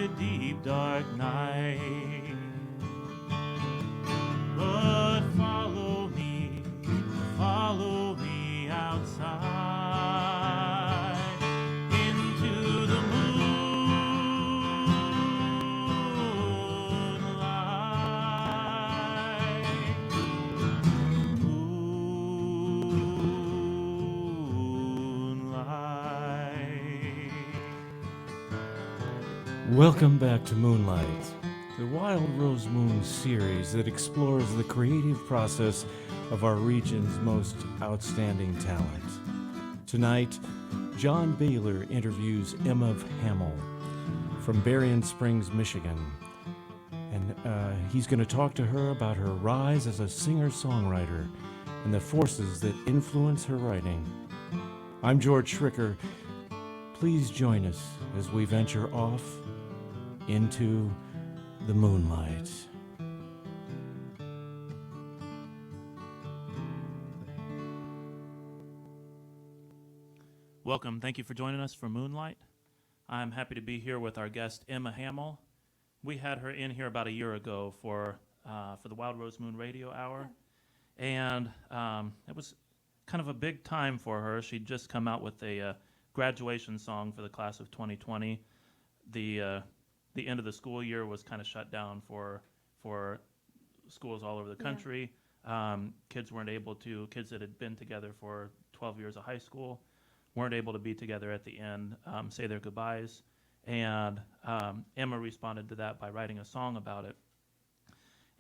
a deep dark night. But follow me outside into the moonlight. Welcome back to Moonlight, the Wild Rose Moon series that explores the creative process of our region's most outstanding talent. Tonight, John Bahler interviews Emma of Hamel from Berrien Springs, Michigan. And he's going to talk to her about her rise as a singer-songwriter and the forces that influence her writing. I'm George Schricker. Please join us as we venture off into the moonlight. Welcome. Thank you for joining us for Moonlight. I'm happy to be here with our guest, Emma Hamel. We had her in here about a year ago for the Wild Rose Moon Radio Hour. And it was kind of a big time for her. She'd just come out with a graduation song for the class of 2020. The end of the school year was kind of shut down for schools all over the country. Kids that had been together for 12 years of high school weren't able to be together at the end, say their goodbyes. And Emma responded to that by writing a song about it.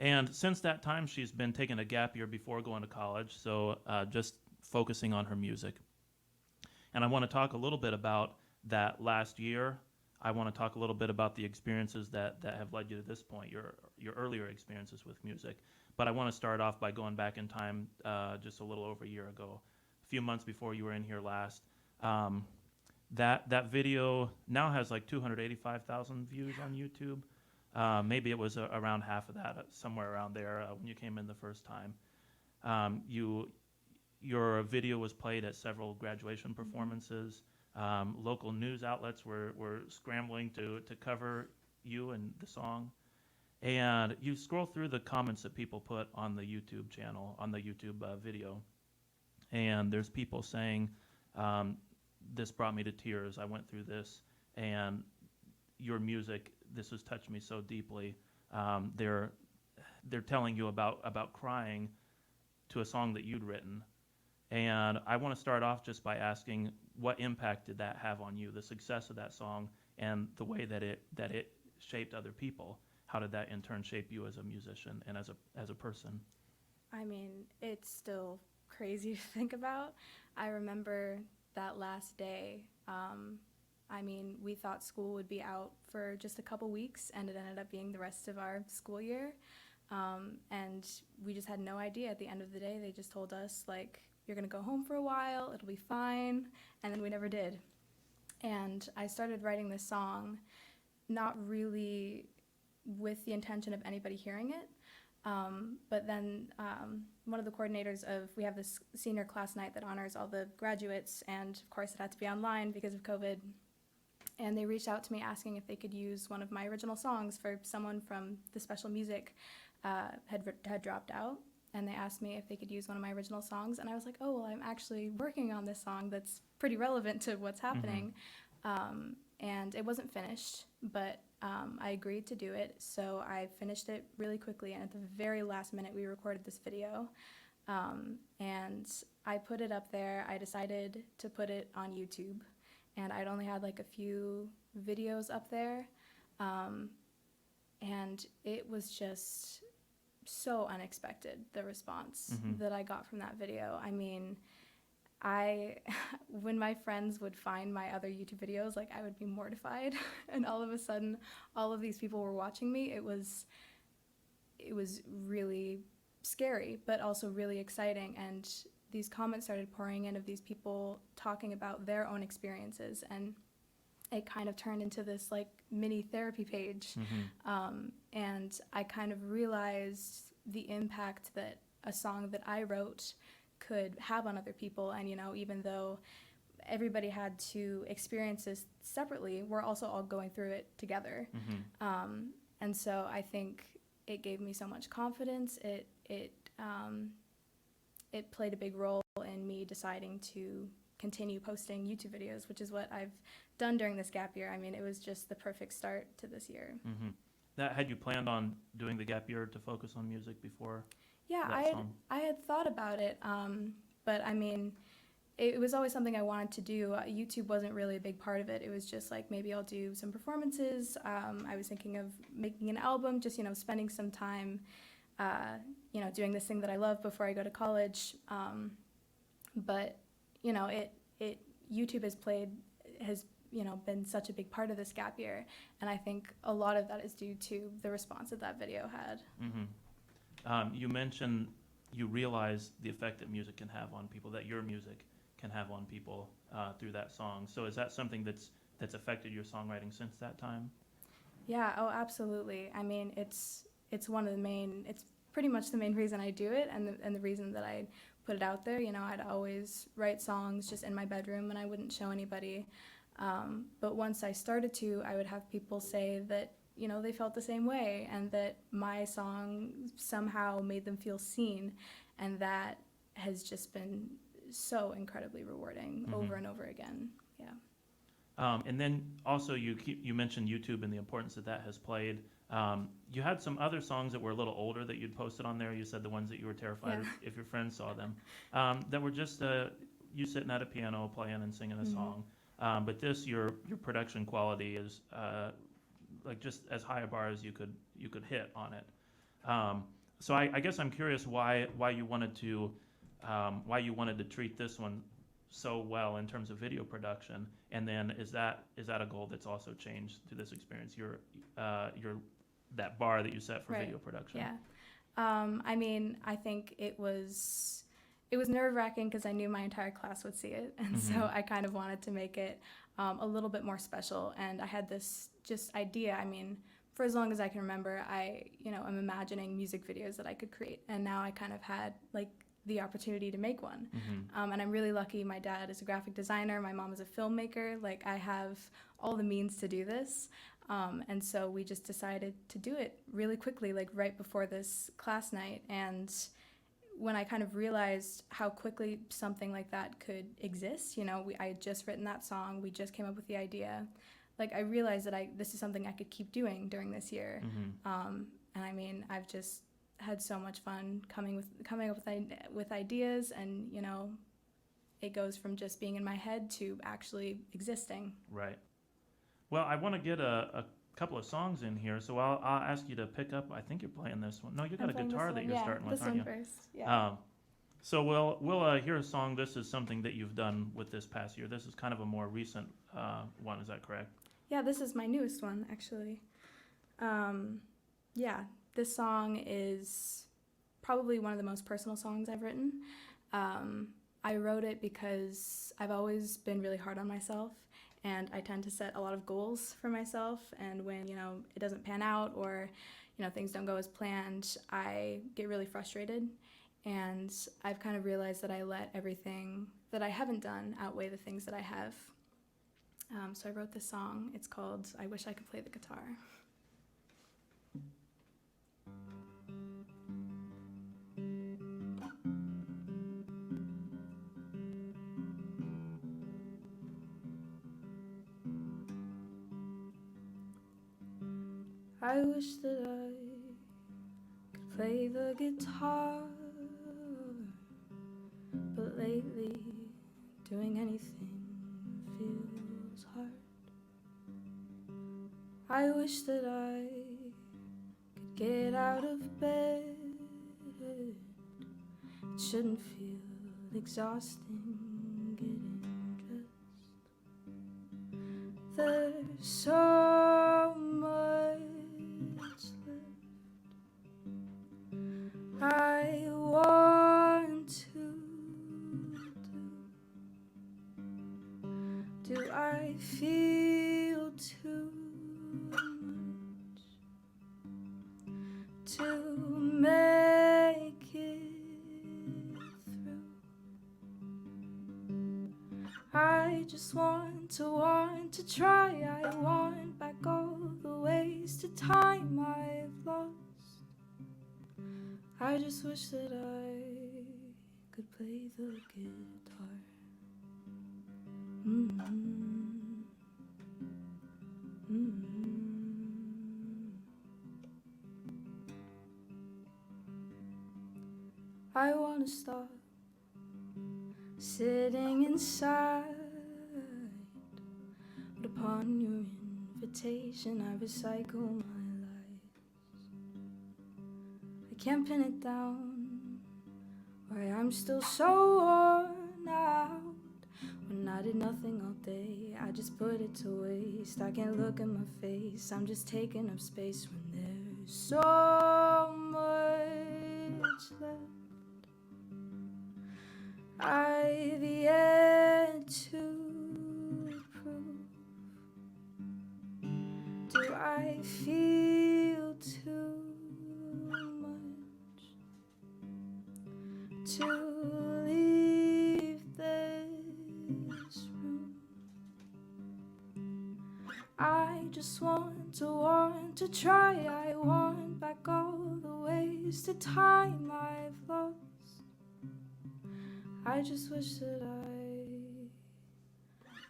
And since that time, she's been taking a gap year before going to college, so just focusing on her music. And I want to talk a little bit about that last year. I want to talk a little bit about the experiences that have led you to this point, your earlier experiences with music. But I want to start off by going back in time just a little over a year ago, a few months before you were in here last. That video now has like 285,000 views on YouTube. Maybe it was around half of that, somewhere around there when you came in the first time. Your video was played at several graduation performances. Local news outlets were scrambling to cover you and the song. And you scroll through the comments that people put on the YouTube channel, on the YouTube video. And there's people saying, this brought me to tears. I went through this. And your music, this has touched me so deeply. They're telling you about crying to a song that you'd written. And I want to start off just by asking, what impact did that have on you, the success of that song and the way that it shaped other people? How did that in turn shape you as a musician and as a person? I mean, it's still crazy to think about. I remember that last day. We thought school would be out for just a couple weeks, and it ended up being the rest of our school year. And we just had no idea. At the end of the day, they just told us, like, you're going to go home for a while, it'll be fine, and then we never did. And I started writing this song not really with the intention of anybody hearing it, but then one of the coordinators we have this senior class night that honors all the graduates, and of course it had to be online because of COVID, and they reached out to me asking if they could use one of my original songs for someone from the special music had dropped out. And they asked me if they could use one of my original songs. And I was like, oh, well, I'm actually working on this song that's pretty relevant to what's happening. Mm-hmm. And it wasn't finished, but I agreed to do it. So I finished it really quickly. And at the very last minute, we recorded this video. And I put it up there. I decided to put it on YouTube. And I'd only had like a few videos up there. And it was just so unexpected, the response that I got from that video. I mean, when my friends would find my other YouTube videos, like, I would be mortified, and all of a sudden, all of these people were watching me. It was really scary, but also really exciting, and these comments started pouring in of these people talking about their own experiences, and it kind of turned into this like mini therapy page. And I kind of realized the impact that a song that I wrote could have on other people. And, you know, even though everybody had to experience this separately, we're also all going through it together. And so I think it gave me so much confidence. It played a big role in me deciding to continue posting YouTube videos, which is what I've done during this gap year. I mean, it was just the perfect start to this year. That, had you planned on doing the gap year to focus on music before? Yeah, that song? I had thought about it, but I mean, it was always something I wanted to do. YouTube wasn't really a big part of it. It was just like, maybe I'll do some performances. I was thinking of making an album, just, spending some time, doing this thing that I love before I go to college. But, YouTube has been such a big part of this gap year. And I think a lot of that is due to the response that video had. You mentioned you realize the effect that music can have on people, that your music can have on people through that song. So is that something that's affected your songwriting since that time? Yeah, oh, absolutely. I mean, it's pretty much the main reason I do it, and the reason that I put it out there. I'd always write songs just in my bedroom, and I wouldn't show anybody. But once I started to, I would have people say that, they felt the same way, and that my song somehow made them feel seen, and that has just been so incredibly rewarding over and over again. Yeah. And then also you mentioned YouTube and the importance that has played. You had some other songs that were a little older that you'd posted on there. You said the ones that you were terrified if your friends saw them, that were just you sitting at a piano playing and singing a song. But this, your production quality is like just as high a bar as you could hit on it. So I guess I'm curious why you wanted to treat this one so well in terms of video production, and then is that a goal that's also changed through this experience? Your that bar that you set for video production. Yeah. I mean, I think it was nerve-wracking because I knew my entire class would see it, and so I kind of wanted to make it a little bit more special. And I had this just idea. I mean, for as long as I can remember, I'm imagining music videos that I could create, and now I kind of had like the opportunity to make one. And I'm really lucky. My dad is a graphic designer. My mom is a filmmaker. Like, I have all the means to do this. And so we just decided to do it really quickly, like right before this class night. And when I kind of realized how quickly something like that could exist, I had just written that song. We just came up with the idea. Like, I realized that this is something I could keep doing during this year. And I mean, I've just had so much fun coming up with ideas, and it goes from just being in my head to actually existing. Right. Well, I want to get a couple of songs in here, so I'll ask you to pick up. I think you're playing this one. No, you got a guitar that you're starting with, aren't you? This one first. Yeah. So we'll hear a song. This is something that you've done with this past year. This is kind of a more recent one. Is that correct? Yeah, this is my newest one, actually. Yeah, this song is probably one of the most personal songs I've written. I wrote it because I've always been really hard on myself, and I tend to set a lot of goals for myself, and when, it doesn't pan out, or, things don't go as planned, I get really frustrated. And I've kind of realized that I let everything that I haven't done outweigh the things that I have. So I wrote this song. It's called I Wish I Could Play the Guitar. I wish that I could play the guitar, but lately doing anything feels hard. I wish that I could get out of bed. It shouldn't feel exhausting getting dressed. There's so much I want to do. Do I feel too much to make it through? I just want to try. I want back all the wasted time I've lost. I just wish that I could play the guitar. I wanna stop sitting inside, but upon your invitation I recycle my life. I can't pin it down why I'm still so worn out. When I did nothing all day, I just put it to waste. I can't look at my face, I'm just taking up space when there's so much left. I've yet to prove. Do I feel too much to leave this room? I just want to try. I want back all the wasted time I've lost. I just wish that I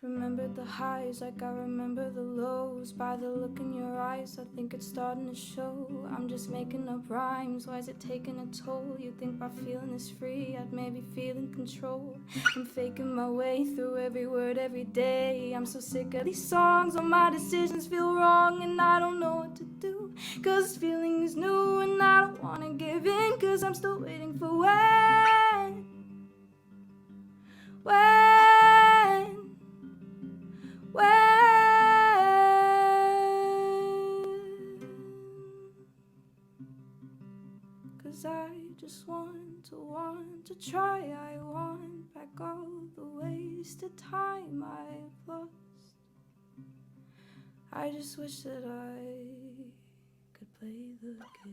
remembered the highs like I remember the lows. By the look in your eyes, I think it's starting to show. I'm just making up rhymes, why is it taking a toll? You think by feeling this free, I'd maybe feel in control. I'm faking my way through every word every day. I'm so sick of these songs, all my decisions feel wrong, and I don't know what to do, 'cause feeling is new, and I don't wanna give in, 'cause I'm still waiting for when. 'Cause I just want to try. I want back all the wasted time I've lost. I just wish that I could play the guitar.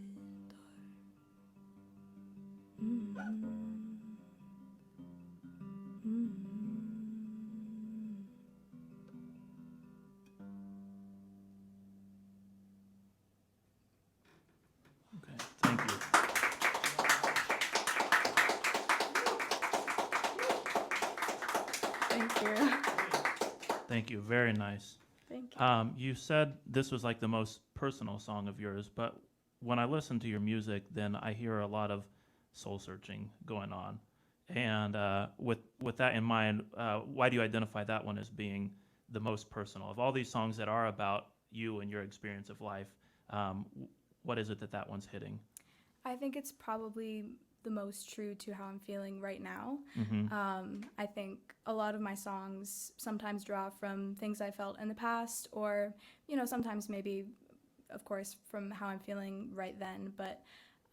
Okay, thank you. Thank you. Thank you, very nice. Thank you. You said this was like the most personal song of yours, but when I listen to your music, then I hear a lot of soul searching going on. And with that in mind, why do you identify that one as being the most personal? Of all these songs that are about you and your experience of life, what is it that one's hitting? I think it's probably the most true to how I'm feeling right now. I think a lot of my songs sometimes draw from things I felt in the past, or, sometimes maybe, of course, from how I'm feeling right then. But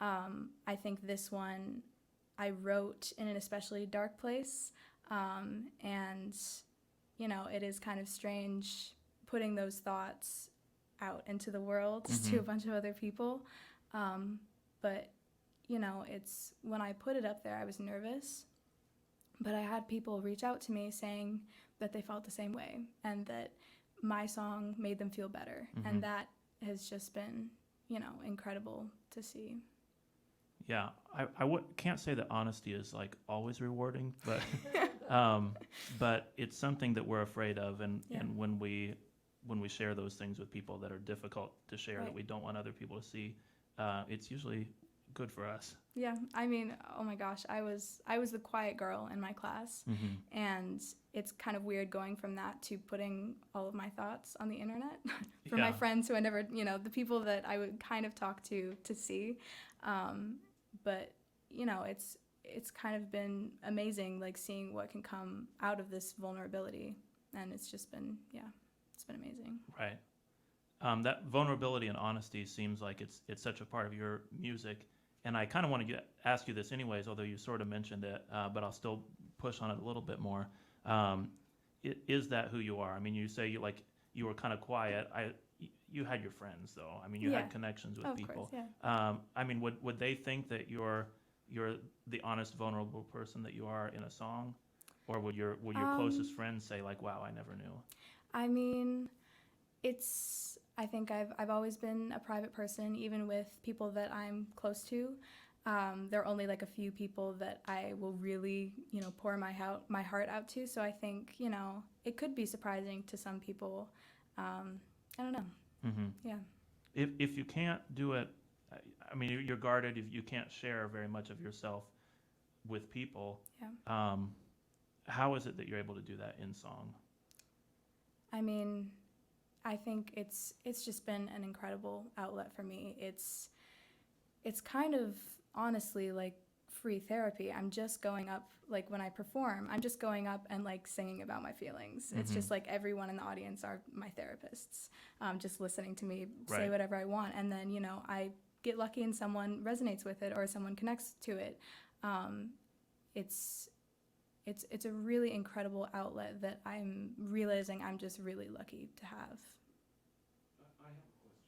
I think this one I wrote in an especially dark place. And, it is kind of strange putting those thoughts out into the world to a bunch of other people. But it's when I put it up there, I was nervous, but I had people reach out to me saying that they felt the same way and that my song made them feel better. And that has just been, incredible to see. Yeah, I can't say that honesty is like always rewarding, but but it's something that we're afraid of, and when we share those things with people that are difficult to share, that we don't want other people to see, it's usually good for us. Yeah, I mean, oh my gosh, I was the quiet girl in my class, and it's kind of weird going from that to putting all of my thoughts on the internet for my friends who I never, the people that I would kind of talk to see. But it's kind of been amazing, like seeing what can come out of this vulnerability, and it's just been, it's been amazing. Right. That vulnerability and honesty seems like it's such a part of your music, and I kind of want to ask you this anyways, although you sort of mentioned it, but I'll still push on it a little bit more. Is that who you are? I mean, you say you were kind of quiet. You had your friends though. I mean, you had connections with people. Course, yeah. I mean, would they think that you're the honest, vulnerable person that you are in a song? Or would your closest friends say like, wow, I never knew? I mean, I think I've always been a private person, even with people that I'm close to. There are only like a few people that I will really, pour my heart out to. So I think, it could be surprising to some people. I don't know. Mm-hmm. Yeah. If you can't do it, I mean, you're guarded if you can't share very much of yourself with people. Yeah. How is it that you're able to do that in song? I mean, I think it's just been an incredible outlet for me. It's kind of honestly like free therapy. I'm just going up, like when I perform, I'm just going up and like singing about my feelings. It's just like everyone in the audience are my therapists, just listening to me say whatever I want. And then, I get lucky and someone resonates with it or someone connects to it. It's a really incredible outlet that I'm realizing I'm just really lucky to have. I have a question.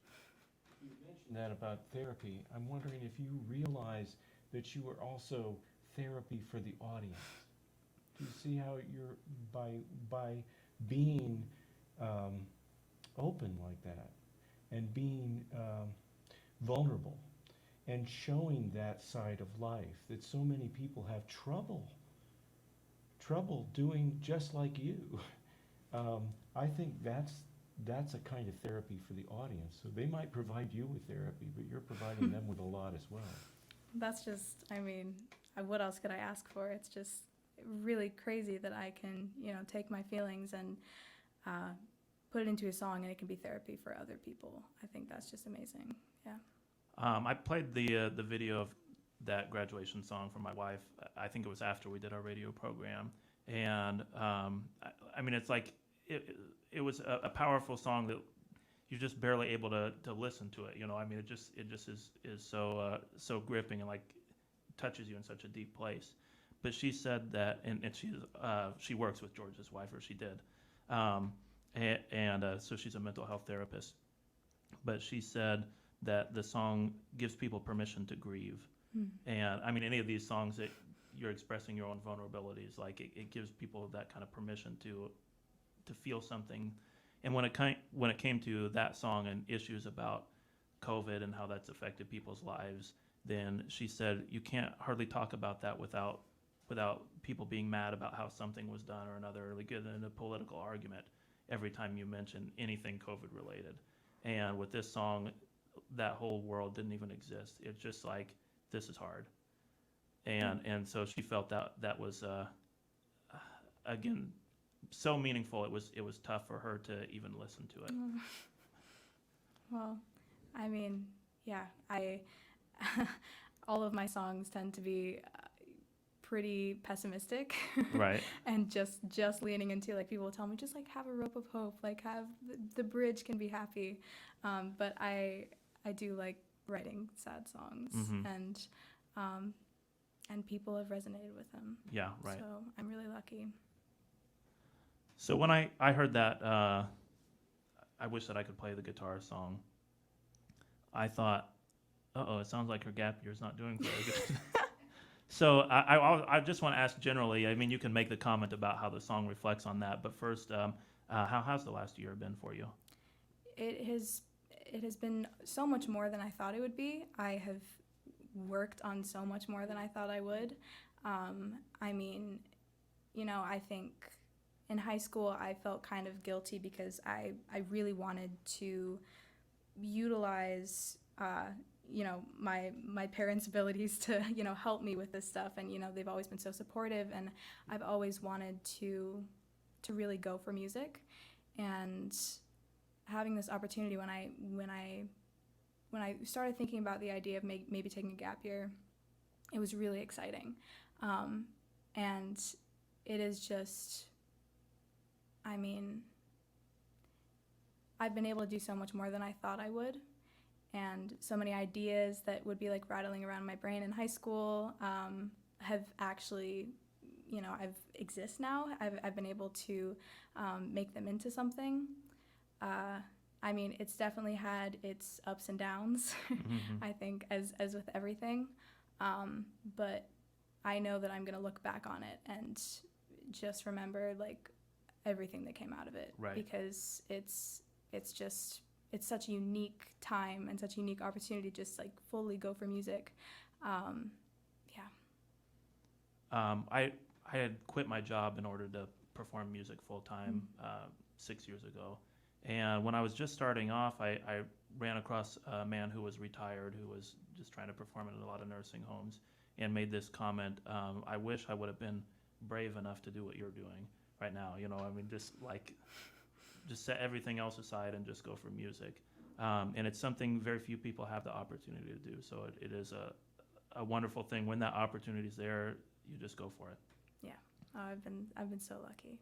You mentioned that about therapy. I'm wondering if you realize that you are also therapy for the audience. Do you see how you're, by being open like that and being vulnerable and showing that side of life that so many people have trouble doing just like you? I think that's a kind of therapy for the audience. So they might provide you with therapy, but you're providing them with a lot as well. That's just, I mean, what else could I ask for? It's just really crazy that I can, take my feelings and put it into a song and it can be therapy for other people. I think that's just amazing. Yeah. I played the video of that graduation song for my wife. I think it was after we did our radio program, and I mean, it's like it was a powerful song that you're just barely able to listen to it. I mean, it just is so gripping and like touches you in such a deep place. But she said that, and she works with George's wife, or she did, and so she's a mental health therapist. But she said that the song gives people permission to grieve. And I mean, any of these songs that you're expressing your own vulnerabilities, like it gives people that kind of permission to feel something. And when it came to that song and issues about COVID and how that's affected people's lives, then she said you can't hardly talk about that without people being mad about how something was done or another, or get in a political argument every time you mention anything COVID related. And with this song, that whole world didn't even exist. It's just like, this is hard. And so she felt that was again so meaningful. It was tough for her to even listen to it. Well, I mean, yeah, all of my songs tend to be pretty pessimistic. Right. And just leaning into, like, people will tell me, just like have a rope of hope, like have the bridge can be happy. But I do like writing sad songs, and people have resonated with them. Yeah, right. So I'm really lucky. So when I heard that, I wish that I could play the guitar song. I thought, it sounds like her gap year's not doing very good. So I just want to ask generally, I mean, you can make the comment about how the song reflects on that, but first, how has the last year been for you? It has been so much more than I thought it would be. I have worked on so much more than I thought I would. I mean, I think in high school I felt kind of guilty because I really wanted to utilize my parents' abilities to help me with this stuff, and they've always been so supportive, and I've always wanted to really go for music. And having this opportunity, when I started thinking about the idea of maybe taking a gap year, it was really exciting. And it is just, I mean, I've been able to do so much more than I thought I would. And so many ideas that would be like rattling around my brain in high school have actually, exist now. I've been able to make them into something. I mean, it's definitely had its ups and downs, I think, as with everything. But I know that I'm going to look back on it and just remember like everything that came out of it. Right. Because it's such a unique time and such a unique opportunity to just like fully go for music. I had quit my job in order to perform music full time 6 years ago, and when I was just starting off, I ran across a man who was retired, who was just trying to perform in a lot of nursing homes, and made this comment: "I wish I would have been brave enough to do what you're doing right now. You know, I mean, just set everything else aside and just go for music." And it's something very few people have the opportunity to do. So it is a wonderful thing when that opportunity is there. You just go for it. Yeah, I've been so lucky.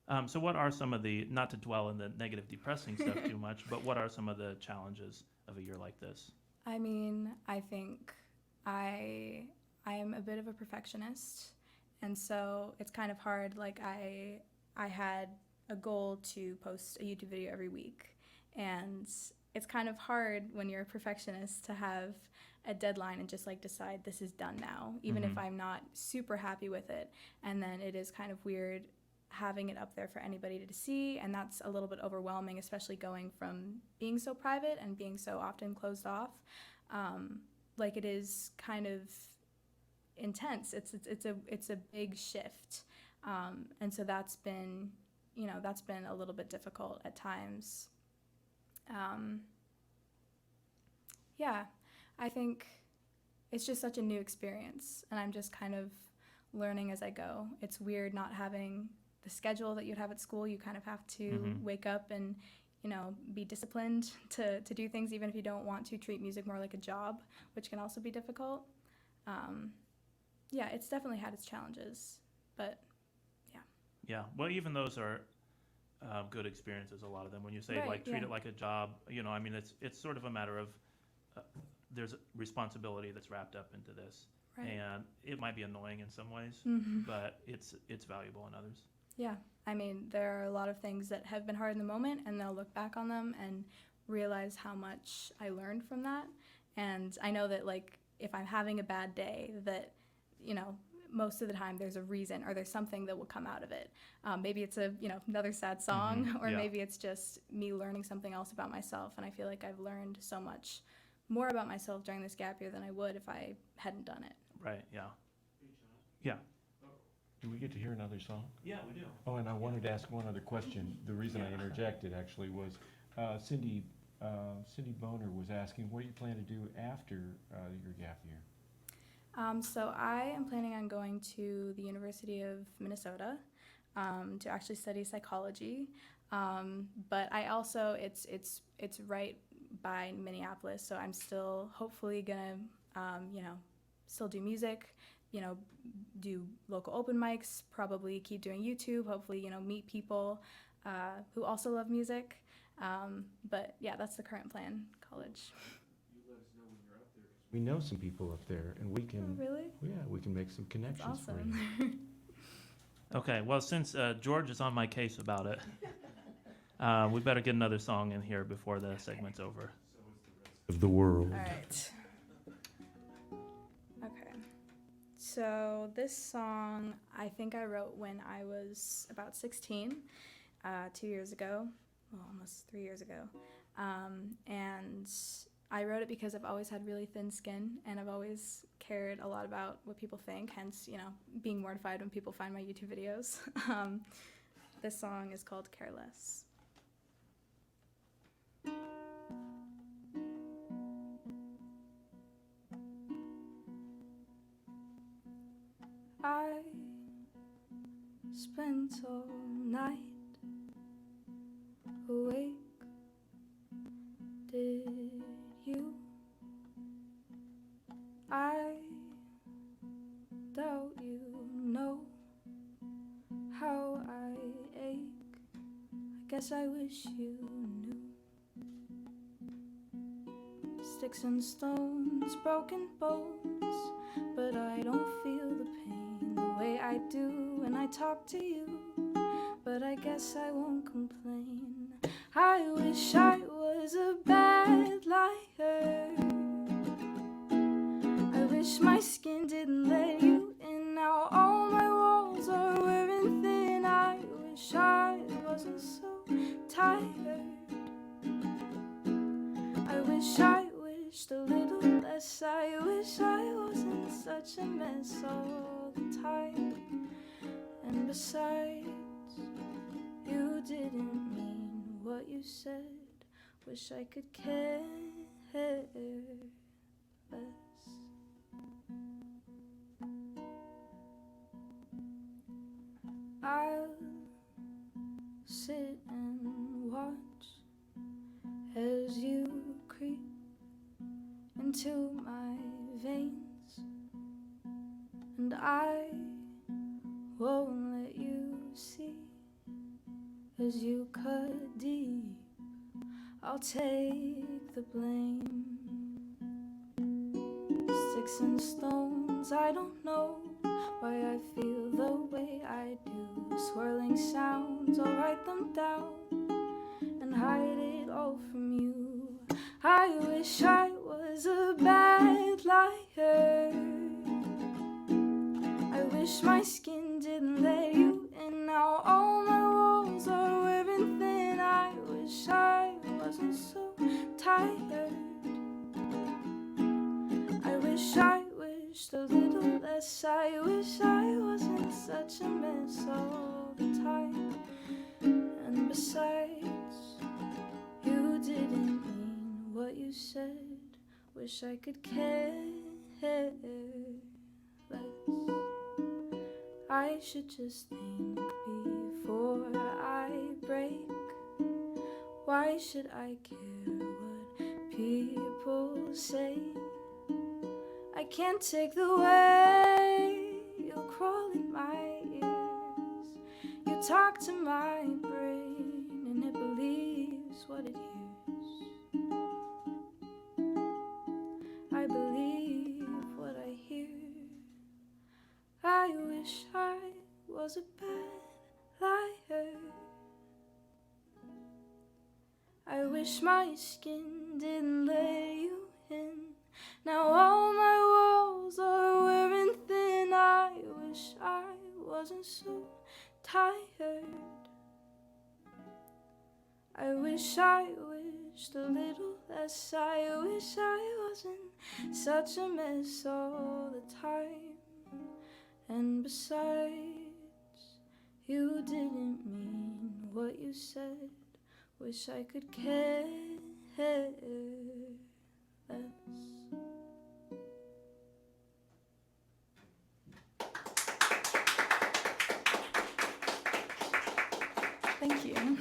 Yeah. So what are some of the, not to dwell in the negative, depressing stuff too much, but what are some of the challenges of a year like this? I mean, I think I am a bit of a perfectionist, and so it's kind of hard. Like I had a goal to post a YouTube video every week, and it's kind of hard when you're a perfectionist to have a deadline and just like decide this is done now, even if I'm not super happy with it. And then it is kind of weird having it up there for anybody to see, and that's a little bit overwhelming, especially going from being so private and being so often closed off. Like it is kind of intense. It's a big shift, and so that's been a little bit difficult at times. Yeah, I think it's just such a new experience, and I'm just kind of learning as I go. It's weird not having the schedule that you'd have at school. You kind of have to wake up and, be disciplined to do things, even if you don't want to. Treat music more like a job, which can also be difficult. Yeah, it's definitely had its challenges, but yeah. Yeah, well, even those are good experiences, a lot of them. When you say, Right, treat yeah. it like a job, I mean, it's sort of a matter of there's a responsibility that's wrapped up into this. Right. And it might be annoying in some ways, but it's valuable in others. Yeah, I mean, there are a lot of things that have been hard in the moment, and they'll look back on them and realize how much I learned from that. And I know that, like, if I'm having a bad day, that, most of the time there's a reason or there's something that will come out of it. Maybe it's another sad song, or Yeah. maybe it's just me learning something else about myself. And I feel like I've learned so much more about myself during this gap year than I would if I hadn't done it. Right, yeah. Yeah. Do we get to hear another song? Yeah, we do. Oh, and I wanted to ask one other question. The reason I interjected actually was Cindy Boner was asking, what do you plan to do after your gap year? So I am planning on going to the University of Minnesota to actually study psychology. But I also, it's right by Minneapolis, so I'm still hopefully gonna, still do music, do local open mics, probably keep doing YouTube, hopefully, meet people who also love music. But yeah, that's the current plan, college. You let us know when you're up there. We know some people up there, and we can, Oh, really? yeah, we can make some That's connections for awesome. you. Okay, well, since George is on my case about it, we better get another song in here before the segment's over. Of the world. All right. Okay. So this song, I think I wrote when I was about 16, 2 years ago, well, almost 3 years ago. And I wrote it because I've always had really thin skin, and I've always cared a lot about what people think, hence, being mortified when people find my YouTube videos. This song is called Careless. I spent all night awake. Did you? I doubt you know how I ache. I guess I wish you knew. Sticks and stones, broken bones, but I don't feel the pain the way I do when I talk to you. But I guess I won't complain. I wish I was a bad liar. I wish my skin didn't let you in. Now all my walls are wearing wished a little less. I wish I wasn't such a mess all the time. And besides, you didn't mean what you said. Wish I could care less. I'll sit and watch as you creep into my veins, and I won't let you see as you cut deep. I'll take the blame. Sticks and stones, I don't know why I feel the way I do. Swirling sounds, I'll write them down and hide it all from you. I wish I was a bad liar. I wish my skin didn't let you in. Now all my walls are wearing thin. I wish I wasn't so tired. I wish I wished a little less. I wish I wasn't such a mess all the time. And besides, you didn't mean what you said. Wish I could care less. I should just think before I break. Why should I care what people say? I can't take the way you crawl in my ears. You talk to my brain and it believes what it hears. I believe what I hear. I wish I was a bad liar. I wish my skin didn't let you in. Now all my walls are wearing thin. I wish I wasn't so tired. I wish I wished a little less. I wish I wasn't such a mess all the time. And besides, you didn't mean what you said. Wish I could care less. Thank you.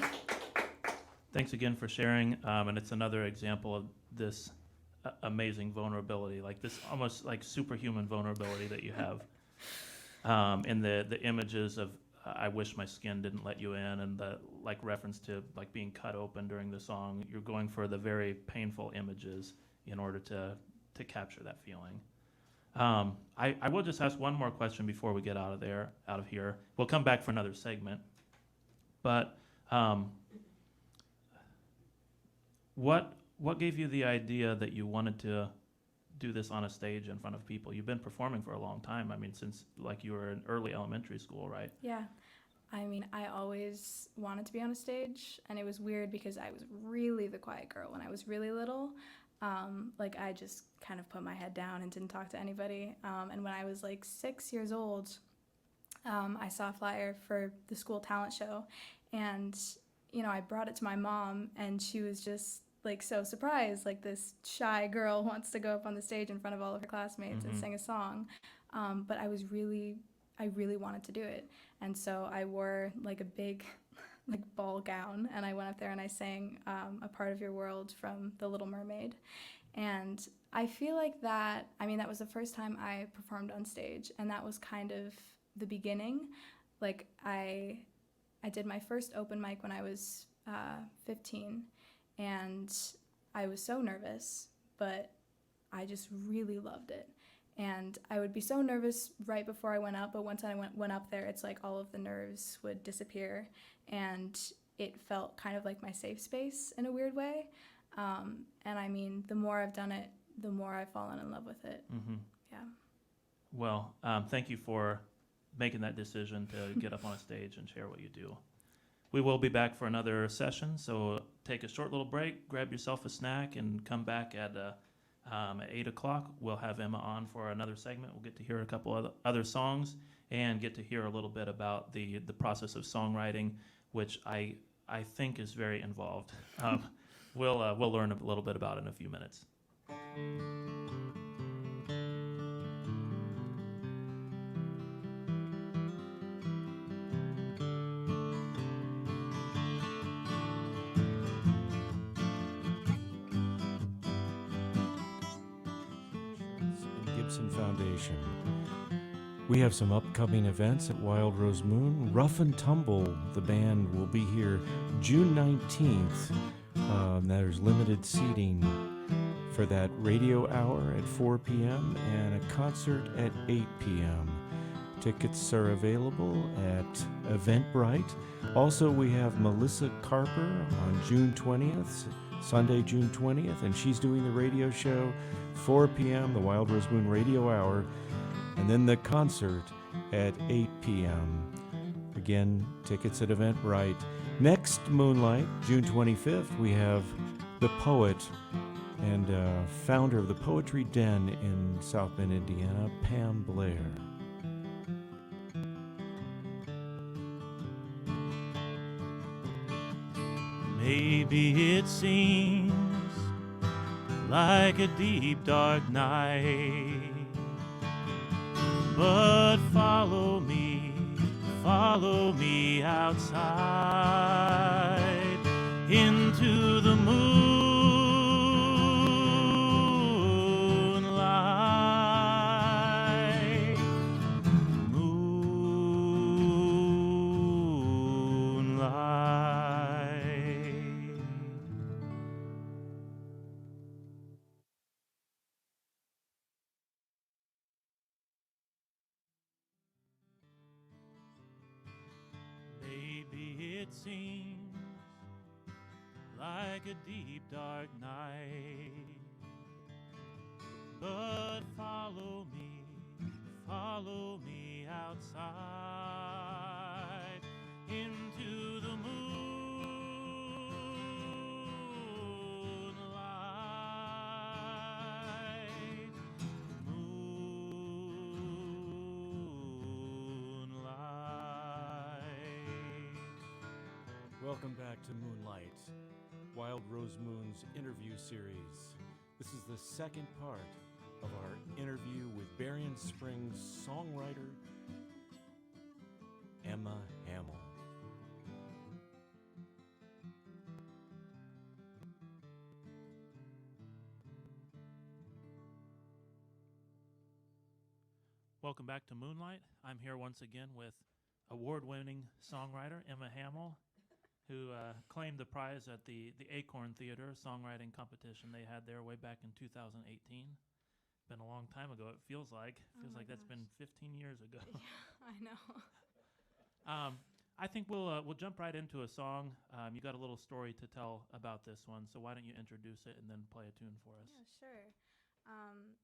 Thanks again for sharing, and it's another example of this amazing vulnerability, like this almost like superhuman vulnerability that you have. In the images of I wish my skin didn't let you in, and the like reference to like being cut open during the song. You're going for the very painful images in order to capture that feeling. I will just ask one more question before we get out of here. We'll come back for another segment, but what gave you the idea that you wanted to do this on a stage in front of people? You've been performing for a long time. I mean, since like you were in early elementary school, right? Yeah. I mean, I always wanted to be on a stage, and it was weird because I was really the quiet girl when I was really little. Like, I just kind of put my head down and didn't talk to anybody. And when I was like 6 years old, I saw a flyer for the school talent show, and, you know, I brought it to my mom, and she was just like so surprised, like this shy girl wants to go up on the stage in front of all of her classmates and sing a song. But I really wanted to do it. And so I wore like a big like ball gown, and I went up there and I sang A Part of Your World from The Little Mermaid. And I feel like that was the first time I performed on stage, and that was kind of the beginning. Like I did my first open mic when I was 15, and I was so nervous, but I just really loved it. And I would be so nervous right before I went up, but once I went up there, it's like all of the nerves would disappear, and it felt kind of like my safe space in a weird way. And I mean, the more I've done it, the more I've fallen in love with it. Mm-hmm. Yeah. Well, thank you for making that decision to get up on a stage and share what you do. We will be back for another session, so take a short little break, grab yourself a snack, and come back at At 8 o'clock, we'll have Emma on for another segment. We'll get to hear a couple other songs and get to hear a little bit about the process of songwriting, which I think is very involved. We'll learn a little bit about it in a few minutes. Foundation. We have some upcoming events at Wild Rose Moon. Rough and Tumble, the band, will be here June 19th. There's limited seating for that radio hour at 4 p.m. and a concert at 8 p.m. Tickets are available at Eventbrite. Also, we have Melissa Carper on June 20th, Sunday, June 20th, and she's doing the radio show, 4 p.m., the Wild Rose Moon Radio Hour, and then the concert at 8 p.m. Again, tickets at Eventbrite. Next Moonlight, June 25th, we have the poet and founder of the Poetry Den in South Bend, Indiana, Pam Blair. Maybe it seems like a deep dark night, but follow me outside into the moonlight. Maybe it seems like a deep dark night, but follow me outside into the moonlight. Welcome back to Moonlight, Wild Rose Moon's interview series. This is the second part of our interview with Berrien Springs songwriter Emma Hamel. Welcome back to Moonlight. I'm here once again with award-winning songwriter Emma Hamel, who claimed the prize at the Acorn Theater songwriting competition they had there way back in 2018. Been a long time ago, it feels like. Feels like that's been 15 years ago. Yeah, I know. I think we'll jump right into a song. You got a little story to tell about this one, so why don't you introduce it and then play a tune for us? Yeah, sure.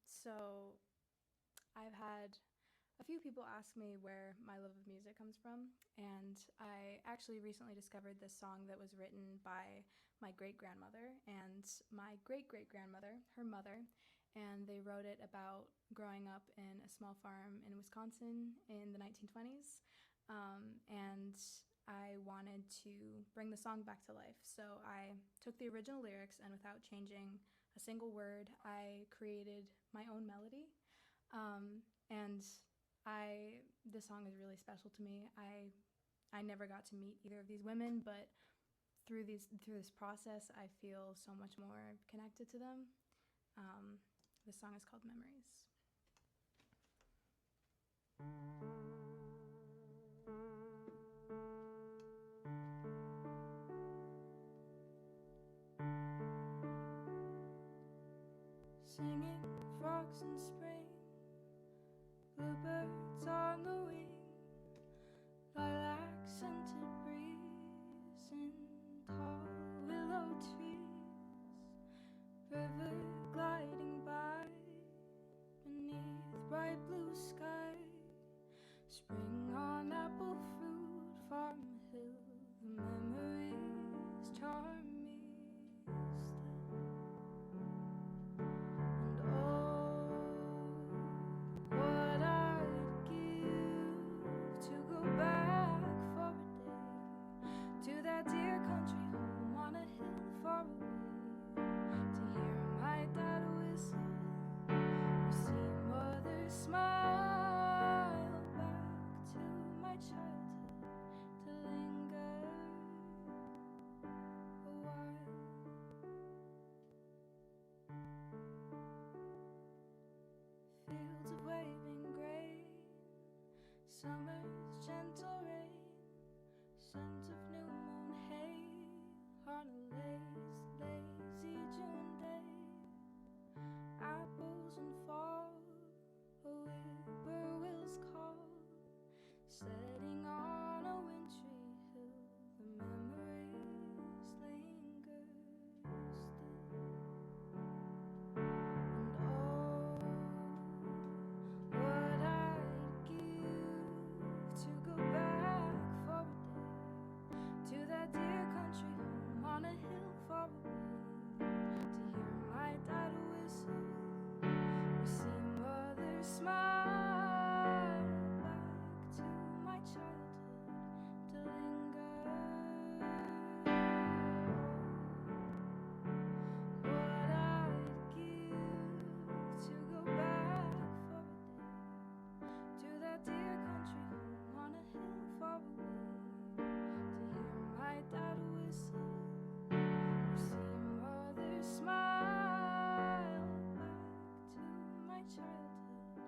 So I've had a few people ask me where my love of music comes from, and I actually recently discovered this song that was written by my great-grandmother and my great-great-grandmother, her mother, and they wrote it about growing up in a small farm in Wisconsin in the 1920s, and I wanted to bring the song back to life. So I took the original lyrics, and without changing a single word, I created my own melody, and this song is really special to me. I never got to meet either of these women, but through this process, I feel so much more connected to them. This song is called Memories. Singing frogs in spring, bluebirds on the wing, lilac scented breeze in tall willow trees, river gliding by beneath bright blue sky, spring on apple fruit, farm hill, the memories charm me still. And Summer's gentle rain, scent of new moon hay, on a lazy June day. Apples and fog, a whippoorwill's call, setting on a wintry hill, the memories linger still. And oh, what I'd give to go back for a day to that dear country home on a hill far away, to hear my dad whistle or see mother smile, back to my childhood to linger. What I'd give to go back for a day to that dear country home on a hill far away, to hear my dad whistle or see mother smile, back to my childhood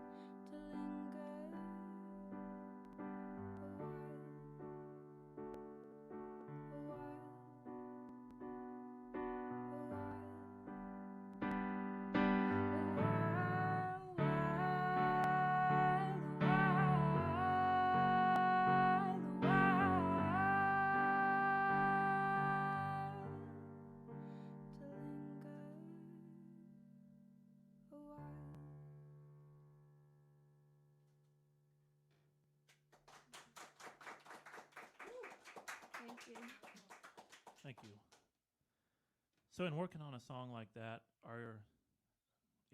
to linger a while, a Thank you. Thank you. So in working on a song like that,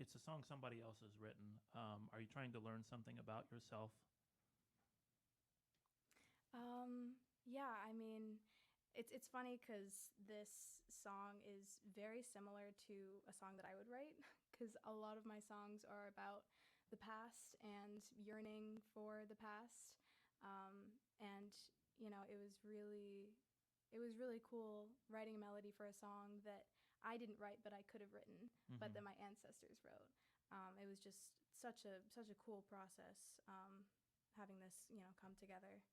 it's a song somebody else has written. Are you trying to learn something about yourself? Yeah, I mean, it's funny because this song is very similar to a song that I would write, because a lot of my songs are about the past and yearning for the past. And you know, it was really cool writing a melody for a song that I didn't write, but I could have written, but that my ancestors wrote. It was just such a cool process, having this, you know, come together.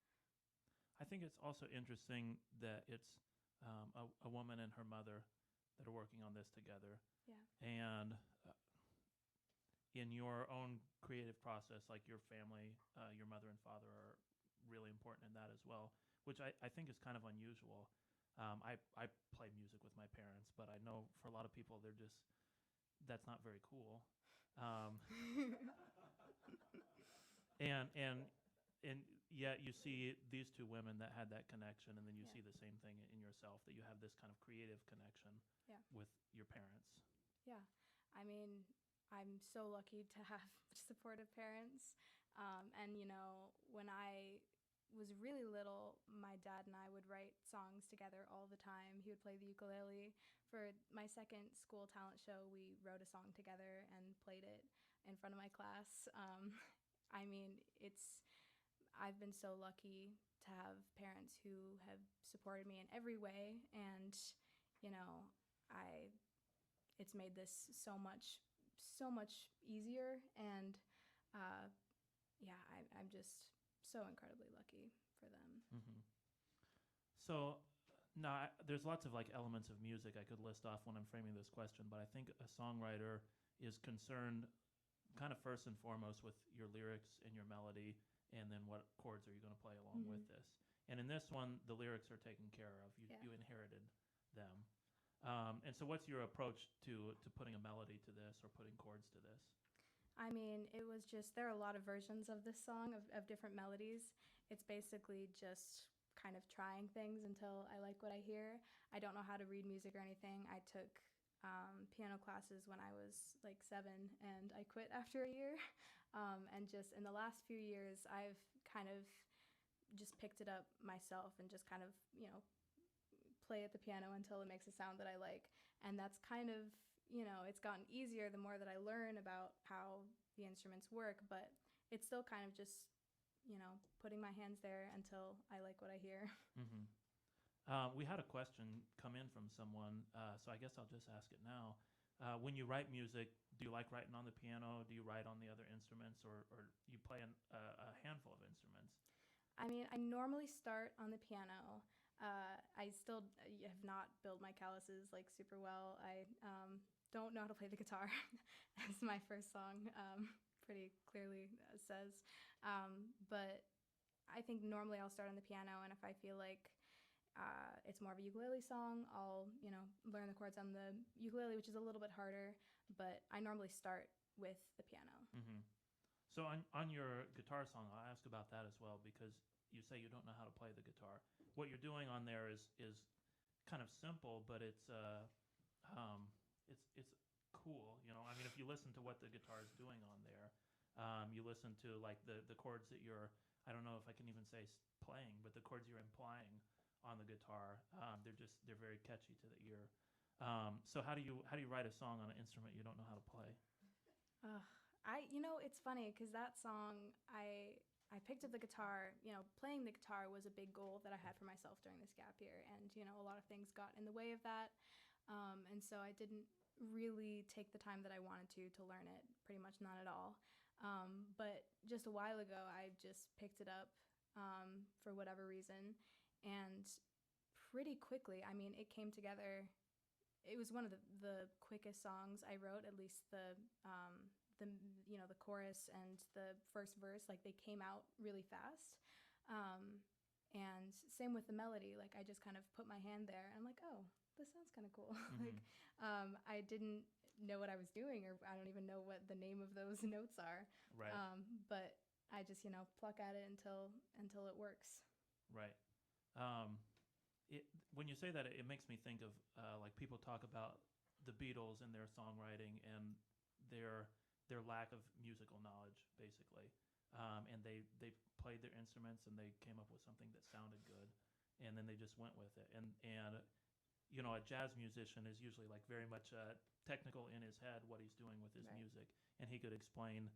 I think it's also interesting that it's a woman and her mother that are working on this together. Yeah. And in your own creative process, like your family, your mother and father are really important in that as well, which I think is kind of unusual. I play music with my parents, but I know for a lot of people, that's not very cool. And yet you see these two women that had that connection, and then you see the same thing in yourself, that you have this kind of creative connection with your parents. Yeah. I mean, I'm so lucky to have supportive parents. And, you know, when I was really little, my dad and I would write songs together all the time. He would play the ukulele. For my second school talent show, we wrote a song together and played it in front of my class. I mean, I've been so lucky to have parents who have supported me in every way, and, you know, it's made this so much easier, and I'm just so incredibly lucky for them. Mm-hmm. So now there's lots of like elements of music I could list off when I'm framing this question, but I think a songwriter is concerned kind of first and foremost with your lyrics and your melody, and then what chords are you going to play along with this. And in this one, the lyrics are taken care of. You inherited them. And so what's your approach to putting a melody to this or putting chords to this? I mean, it was just, there are a lot of versions of this song, of different melodies. It's basically just kind of trying things until I like what I hear. I don't know how to read music or anything. I took piano classes when I was like 7, and I quit after a year. And just in the last few years, I've kind of just picked it up myself and just kind of, you know, play at the piano until it makes a sound that I like. And that's kind of, you know, it's gotten easier the more that I learn about how the instruments work, but it's still kind of just, you know, putting my hands there until I like what I hear. We had a question come in from someone, so I guess I'll just ask it now. When you write music, do you like writing on the piano? Do you write on the other instruments, or you play a handful of instruments? I mean, I normally start on the piano. I still have not built my calluses like super well. I don't know how to play the guitar, as my first song pretty clearly says. But I think normally I'll start on the piano, and if I feel like it's more of a ukulele song, I'll learn the chords on the ukulele, which is a little bit harder. But I normally start with the piano. Mm-hmm. So on your guitar song, I'll ask about that as well, because you say you don't know how to play the guitar. What you're doing on there is kind of simple, but it's cool. I mean, if you listen to what the guitar is doing on there, you listen to like the chords that you're, I don't know if I can even say playing, but the chords you're implying on the guitar, they're very catchy to the ear. So how do you write a song on an instrument you don't know how to play? It's funny because that song, I picked up the guitar. Playing the guitar was a big goal that I had for myself during this gap year, and a lot of things got in the way of that, and so I didn't really take the time that I wanted to learn it. Pretty much not at all. But just a while ago, I just picked it up for whatever reason, and pretty quickly, I mean, it came together. It was one of the quickest songs I wrote, at least the chorus and the first verse, like they came out really fast. And same with the melody, like I just kind of put my hand there and I'm like, oh, this sounds kind of cool. Mm-hmm. I didn't know what I was doing, or I don't even know what the name of those notes are. Right. But I just, pluck at it until it works. Right. When you say that, it makes me think of like people talk about the Beatles and their songwriting and their lack of musical knowledge, basically. And they played their instruments and they came up with something that sounded good, and then they just went with it. And a jazz musician is usually like very much technical in his head what he's doing with his music, and he could explain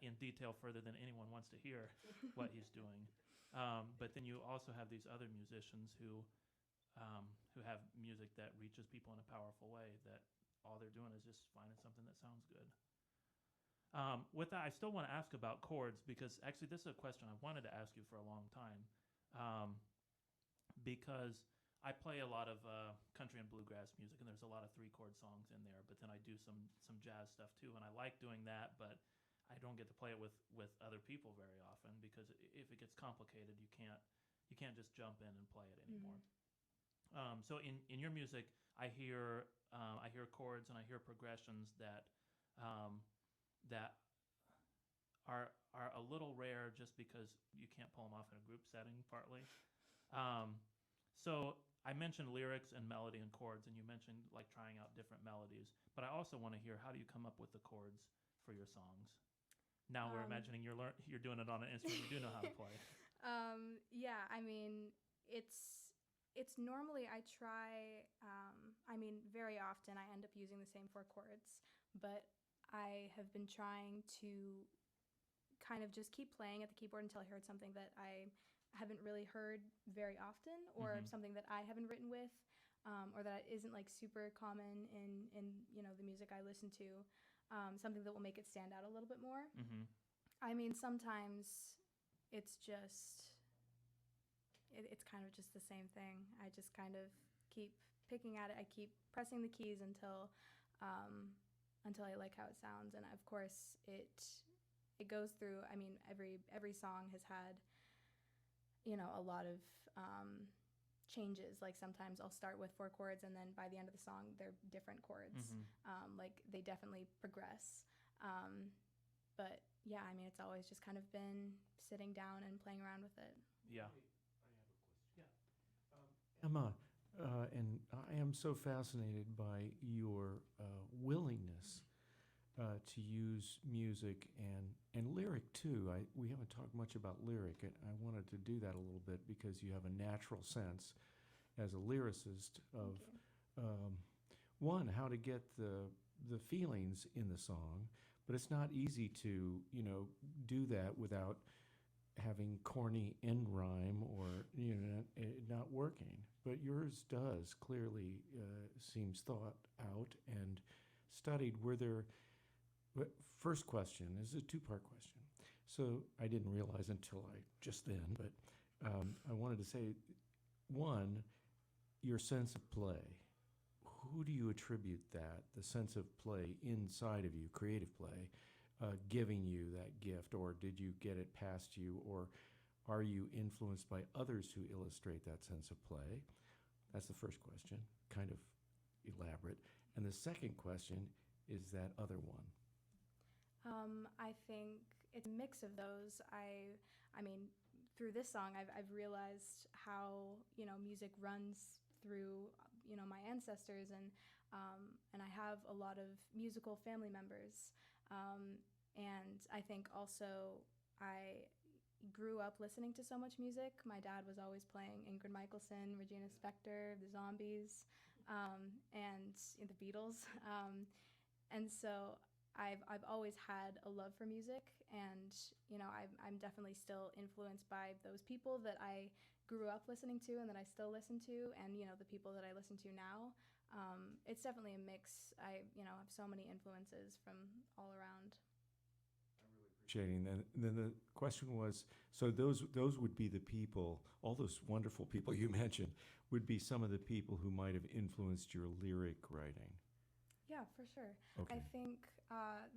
in detail further than anyone wants to hear what he's doing. But then you also have these other musicians who have music that reaches people in a powerful way, that all they're doing is just finding something that sounds good. With that, I still want to ask about chords, because actually this is a question I wanted to ask you for a long time, because I play a lot of country and bluegrass music, and there's a lot of 3-chord songs in there, but then I do some jazz stuff too, and I like doing that, but I don't get to play it with other people very often, because if it gets complicated, you can't just jump in and play it anymore. Mm-hmm. So in your music, I hear chords and I hear progressions that are a little rare, just because you can't pull them off in a group setting, partly. So I mentioned lyrics and melody and chords, and you mentioned like trying out different melodies, but I also want to hear, how do you come up with the chords for your songs? Now we're imagining you're doing it on an instrument you do know how to play. Yeah, I mean, it's normally I try, very often I end up using the same 4 chords, but I have been trying to kind of just keep playing at the keyboard until I heard something that I haven't really heard very often, or something that I haven't written with, or that isn't like super common in the music I listen to, something that will make it stand out a little bit more. Mm-hmm. I mean, sometimes it's just it's kind of just the same thing. I just kind of keep picking at it. I keep pressing the keys until I like how it sounds, and of course it goes through. I mean, every song has had a lot of changes. Like sometimes I'll start with 4 chords, and then by the end of the song they're different chords. Mm-hmm. Like they definitely progress. But yeah, I mean, it's always just kind of been sitting down and playing around with it. Yeah. I have a question. Yeah. Emma, and I am so fascinated by your willingness to use music and lyric too. We haven't talked much about lyric, and I wanted to do that a little bit because you have a natural sense as a lyricist of one, how to get the feelings in the song, but it's not easy to do that without having corny end rhyme or it not working. But yours does clearly seems thought out and studied. Were there First question is a two-part question. So I didn't realize until just then, but I wanted to say, one, your sense of play. Who do you attribute that, the sense of play inside of you, creative play, giving you that gift, or did you get it past you, or are you influenced by others who illustrate that sense of play? That's the first question, kind of elaborate. And the second question is that other one. I think it's a mix of those. I mean, through this song, I've realized how, music runs through, my ancestors, and I have a lot of musical family members. And I think also I grew up listening to so much music. My dad was always playing Ingrid Michaelson, Regina Spektor, the Zombies, and the Beatles. And so I've always had a love for music, and I'm definitely still influenced by those people that I grew up listening to and that I still listen to, and the people that I listen to now. It's definitely a mix. I have so many influences from all around. Appreciating that. And then the question was, so those would be the people, all those wonderful people you mentioned, would be some of the people who might have influenced your lyric writing. Yeah, for sure. Okay. I think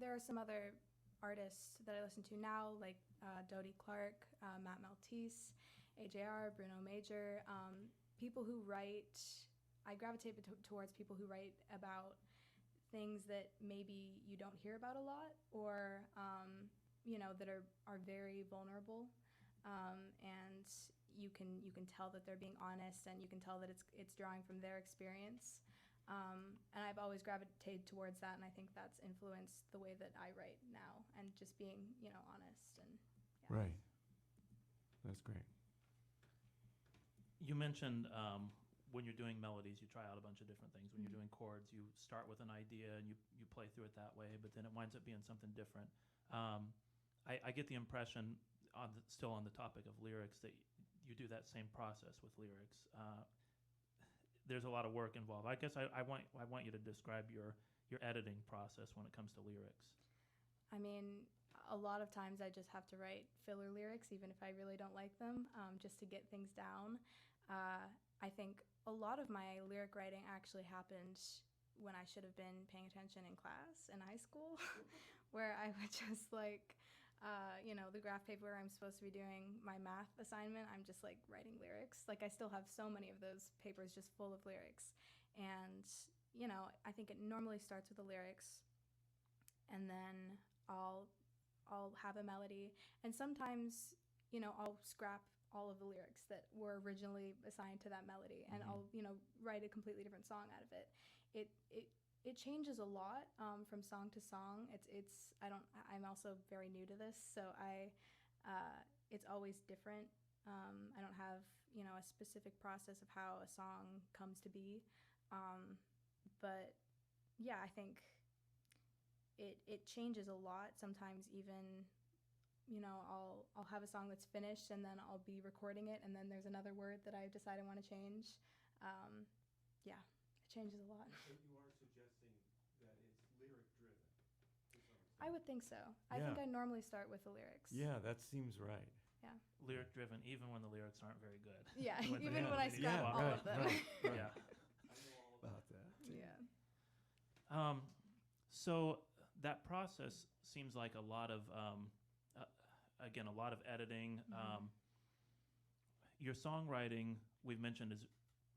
there are some other artists that I listen to now, like Dodie Clark, Matt Maltese, AJR, Bruno Major, people who write. I gravitate towards people who write about things that maybe you don't hear about a lot, or that are very vulnerable, and you can tell that they're being honest, and you can tell that it's drawing from their experience. And I've always gravitated towards that, and I think that's influenced the way that I write now, and just being, honest. And yeah. Right. That's great. You mentioned when you're doing melodies, you try out a bunch of different things. When you're doing chords, you start with an idea and you play through it that way, but then it winds up being something different. I get the impression, still on the topic of lyrics, that you do that same process with lyrics. There's a lot of work involved. I guess I want you to describe your editing process when it comes to lyrics. I mean, a lot of times I just have to write filler lyrics, even if I really don't like them, just to get things down. I think a lot of my lyric writing actually happened when I should have been paying attention in class in high school, where I would just the graph paper where I'm supposed to be doing my math assignment, I'm just writing lyrics. I still have so many of those papers just full of lyrics. And, I think it normally starts with the lyrics, and then I'll have a melody. And sometimes, I'll scrap all of the lyrics that were originally assigned to that melody, and I'll, write a completely different song out of it. It changes a lot from song to song. I'm also very new to this, so it's always different. I don't have, a specific process of how a song comes to be. But yeah, I think it changes a lot. Sometimes even, I'll have a song that's finished, and then I'll be recording it, and then there's another word that I decide I want to change. Yeah, it changes a lot. So you are suggesting that it's lyric driven to some extent. I would think so. I think I normally start with the lyrics. Yeah, that seems right. Yeah. Lyric driven, even when the lyrics aren't very good. Yeah, When even the- when I scrap all of them. Right. Yeah. I know all about that. Yeah. So that process seems like a lot of, again, a lot of editing. Mm-hmm. Your songwriting, we've mentioned, is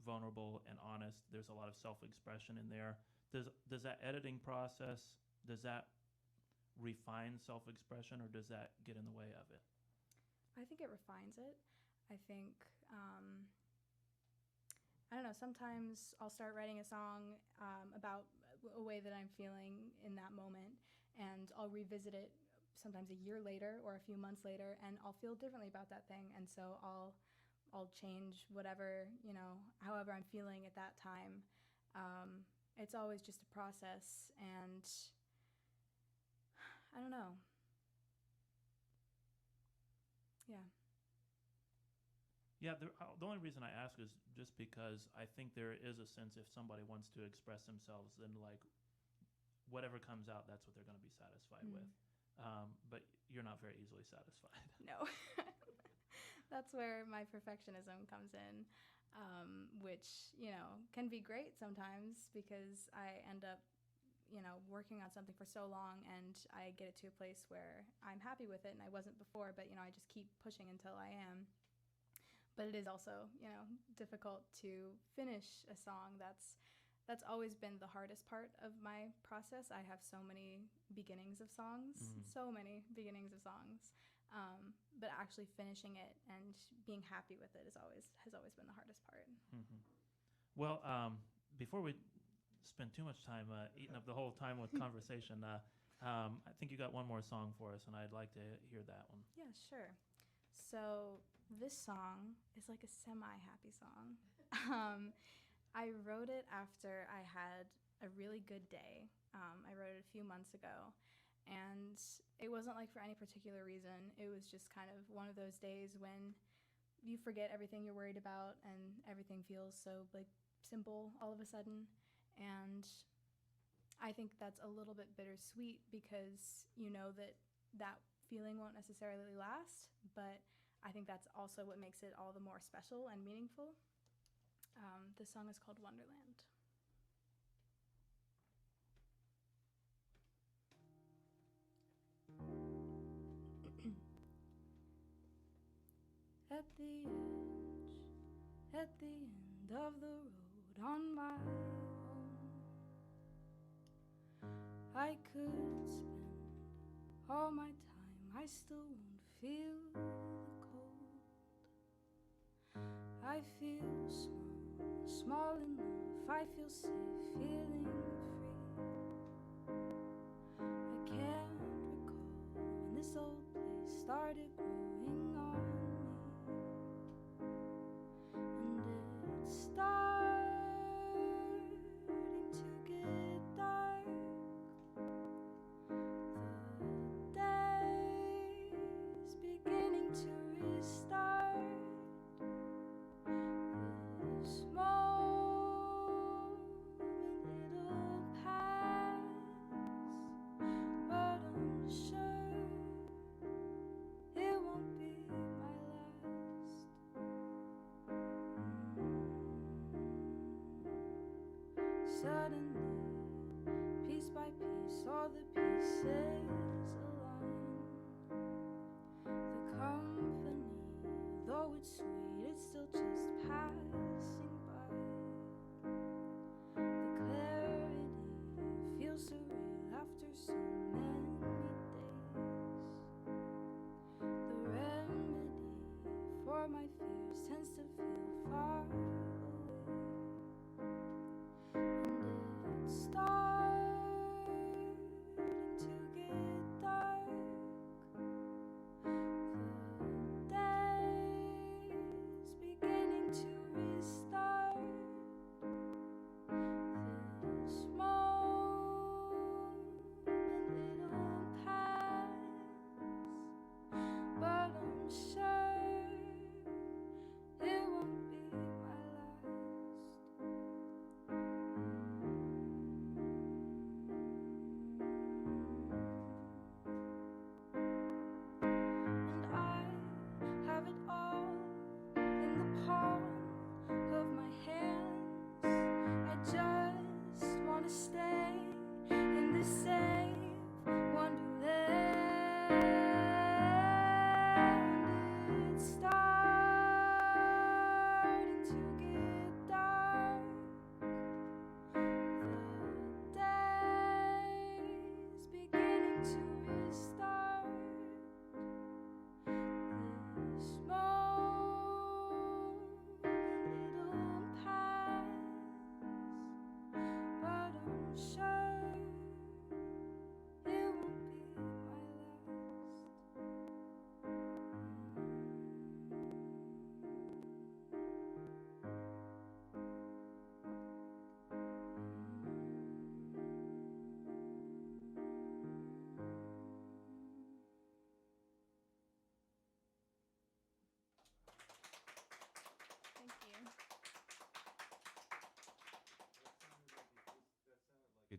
vulnerable and honest. There's a lot of self-expression in there. Does that editing process, does that refine self-expression, or does that get in the way of it? I think it refines it. I think, I don't know, sometimes I'll start writing a song about a way that I'm feeling in that moment, and I'll revisit it sometimes a year later or a few months later, and I'll feel differently about that thing, and so I'll change whatever, however I'm feeling at that time. It's always just a process, and I don't know. Yeah. Yeah, the only reason I ask is just because I think there is a sense, if somebody wants to express themselves, then whatever comes out, that's what they're going to be satisfied with. But you're not very easily satisfied. No. That's where my perfectionism comes in, which, can be great sometimes because I end up, working on something for so long and I get it to a place where I'm happy with it and I wasn't before, but, I just keep pushing until I am. But it is also, difficult to finish a song. That's always been the hardest part of my process. I have so many beginnings of songs, but actually finishing it and being happy with it has always been the hardest part. Mm-hmm. Well, before we spend too much time eating up the whole time with conversation, I think you got one more song for us, and I'd like to hear that one. Yeah, sure. So this song is like a semi-happy song. I wrote it after I had a really good day. I wrote it a few months ago, and it wasn't like for any particular reason. It was just kind of one of those days when you forget everything you're worried about and everything feels so like simple all of a sudden. And I think that's a little bit bittersweet because you know that feeling won't necessarily last, but I think that's also what makes it all the more special and meaningful. The song is called Wonderland. At the end of the road on my own, I could spend all my time, I still won't feel the cold. I feel small enough, I feel safe, feeling free. I can't recall when this old place started growing on me, and it's starting to get dark. The day's beginning to restart. This moment it'll pass, but I'm sure it won't be my last. Suddenly, piece by piece, all the pieces align. The company, though it's sweet, it's still just passing by. The clarity feels surreal after so many days. The remedy for my fears tends to feel far away. And it's starting to get dark. The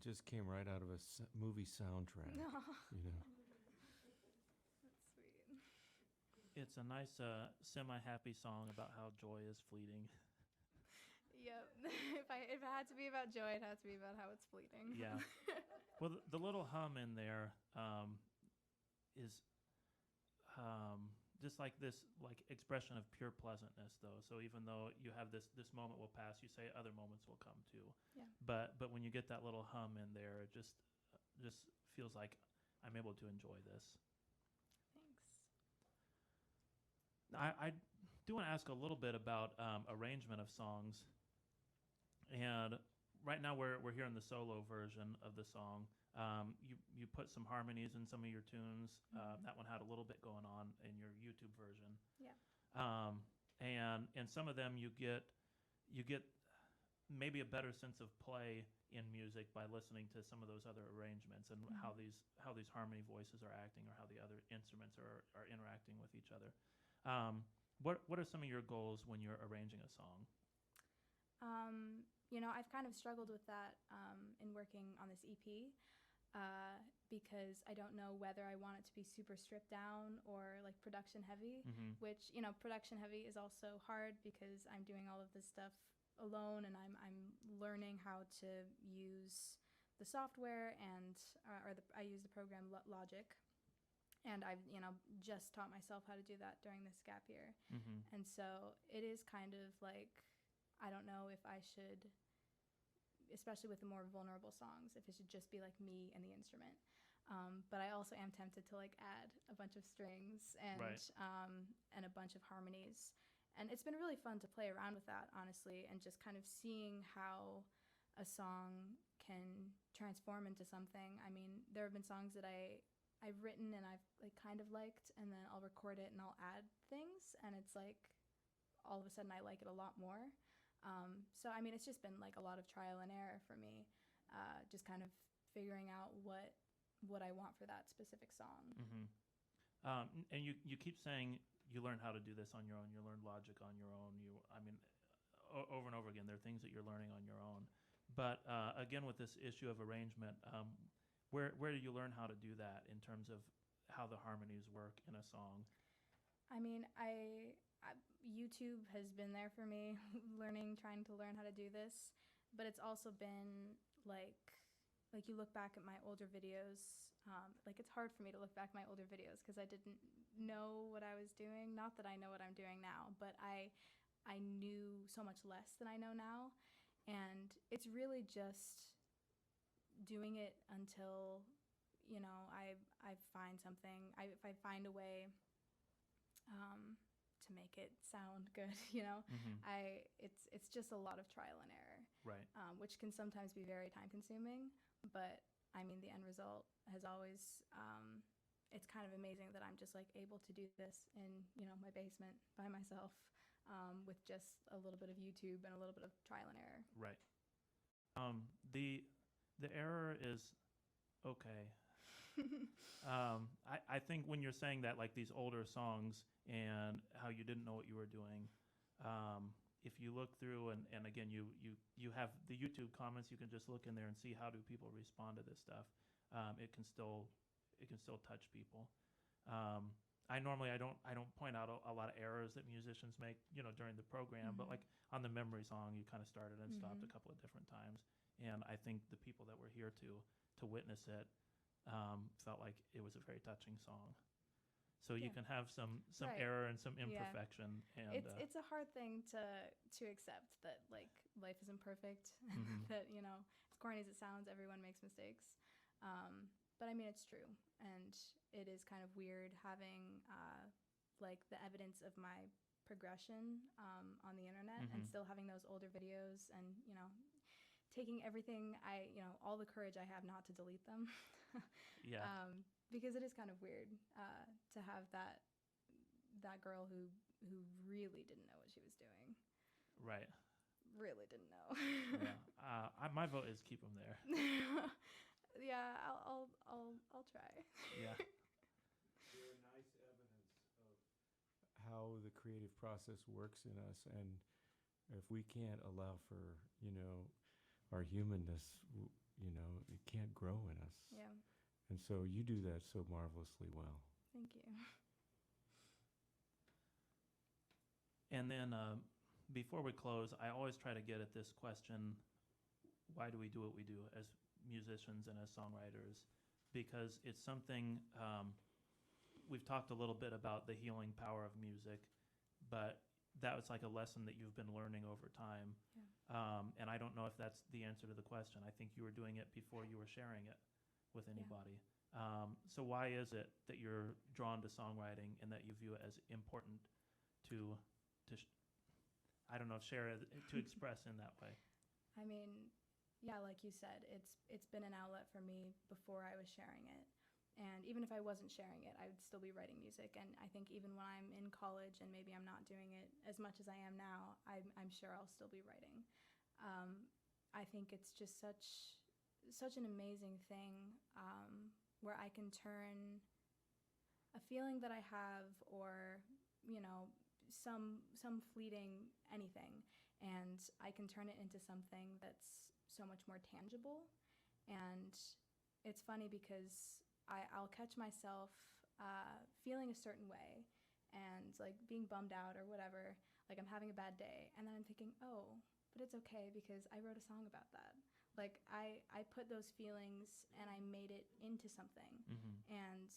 just came right out of a movie soundtrack. Aw, You know. that's sweet. It's a nice semi-happy song about how joy is fleeting. Yep. If it had to be about joy, it had to be about how it's fleeting. Yeah. Well, the little hum in there is just like this like expression of pure pleasantness, though. So even though you have this moment will pass, you say other moments will come too. Yeah. But when you get that little hum in there, it just feels like I'm able to enjoy this. Thanks. I do want to ask a little bit about arrangement of songs. And right now we're hearing the solo version of the song. You put some harmonies in some of your tunes. That one had a little bit going on in your YouTube version. Yeah. And some of them you get maybe a better sense of play in music by listening to some of those other arrangements and how these harmony voices are acting or how the other instruments are interacting with each other. What are some of your goals when you're arranging a song? I've kind of struggled with that in working on this EP because I don't know whether I want it to be super stripped down or like production heavy, which, production heavy is also hard because I'm doing all of this stuff alone and I'm learning how to use the software and I use the program Logic. And I've, just taught myself how to do that during this gap year. And so it is kind of like, I don't know if I should, especially with the more vulnerable songs, if it should just be like me and the instrument. But I also am tempted to like add a bunch of strings and a bunch of harmonies. And it's been really fun to play around with that, honestly, and just kind of seeing how a song can transform into something. I mean, there have been songs that I've written and I've like kind of liked, and then I'll record it and I'll add things, and it's like all of a sudden I like it a lot more. So I mean, it's just been like a lot of trial and error for me, just kind of figuring out what I want for that specific song. And you keep saying you learn how to do this on your own. You learn Logic on your own. Over and over again, there are things that you're learning on your own. But again, with this issue of arrangement, where do you learn how to do that in terms of how the harmonies work in a song? I mean, YouTube has been there for me, trying to learn how to do this, but it's also been like you look back at my older videos, like it's hard for me to look back at my older videos because I didn't know what I was doing. Not that I know what I'm doing now, but I knew so much less than I know now, and it's really just doing it until, I find something, if I find a way to make it sound good, it's just a lot of trial and error, Right. Which can sometimes be very time consuming, but I mean the end result has always it's kind of amazing that I'm just like able to do this in my basement by myself with just a little bit of YouTube and a little bit of trial and error. Right. The error is okay. I think when you're saying that, like these older songs and how you didn't know what you were doing, if you look through and again you have the YouTube comments, you can just look in there and see how do people respond to this stuff. It can still touch people. I don't point out a lot of errors that musicians make, during the program, but like on the Memory song, you kind of started and stopped a couple of different times, and I think the people that were here to witness it felt like it was a very touching song. So you can have some Right. error and some imperfection, and it's a hard thing to accept that like life isn't perfect, that as corny as it sounds, everyone makes mistakes. But I mean, it's true, and it is kind of weird having like the evidence of my progression on the internet and still having those older videos and taking everything all the courage I have not to delete them. yeah. Because it is kind of weird to have that girl who really didn't know what she was doing. Right. Really didn't know. Yeah. My vote is keep them there. Yeah, I'll try. Yeah. They're nice evidence of how the creative process works in us, and if we can't allow for our humanness, it can't grow in us. Yeah. And so you do that so marvelously well. Thank you. And then before we close, I always try to get at this question, why do we do what we do as musicians and as songwriters? Because it's something, we've talked a little bit about the healing power of music, but that was like a lesson that you've been learning over time. Yeah. And I don't know if that's the answer to the question. I think you were doing it before you were sharing it with anybody. So why is it that you're drawn to songwriting and that you view it as important to share it, to express in that way? I mean, yeah, like you said, it's been an outlet for me before I was sharing it. And even if I wasn't sharing it, I would still be writing music. And I think even when I'm in college and maybe I'm not doing it as much as I am now, I'm sure I'll still be writing. I think it's just such an amazing thing where I can turn a feeling that I have, or some fleeting anything, and I can turn it into something that's so much more tangible. And it's funny because I'll catch myself feeling a certain way and like being bummed out or whatever, like I'm having a bad day, and then I'm thinking, oh, but it's okay because I wrote a song about that. Like I put those feelings and I made it into something. Mm-hmm. And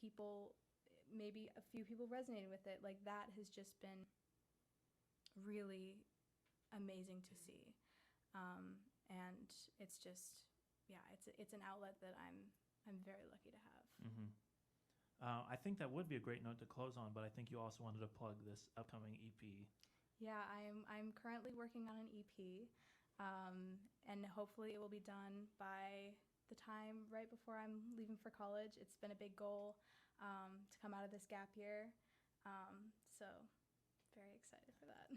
people, maybe a few people resonated with it. Like that has just been really amazing to see. And it's just, yeah, it's an outlet that I'm very lucky to have. Mm-hmm. I think that would be a great note to close on, but I think you also wanted to plug this upcoming EP. Yeah, I'm currently working on an EP, and hopefully it will be done by the time right before I'm leaving for college. It's been a big goal to come out of this gap year, so very excited for that.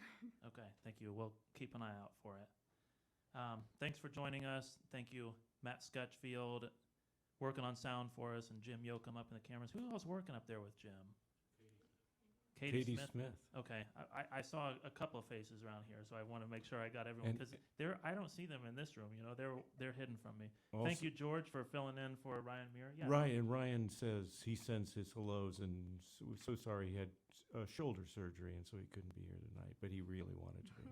Okay, thank you. We'll keep an eye out for it. Thanks for joining us. Thank you, Matt Scutchfield, working on sound for us, and Jim Yocom up in the cameras. Who else working up there with Jim? Katy Smith. Okay, I saw a couple of faces around here, so I want to make sure I got everyone, because I don't see them in this room. They're hidden from me. Thank you, George, for filling in for Ryan Muir. Yeah. Ryan says he sends his hellos, and so sorry he had shoulder surgery, and so he couldn't be here tonight, but he really wanted to be.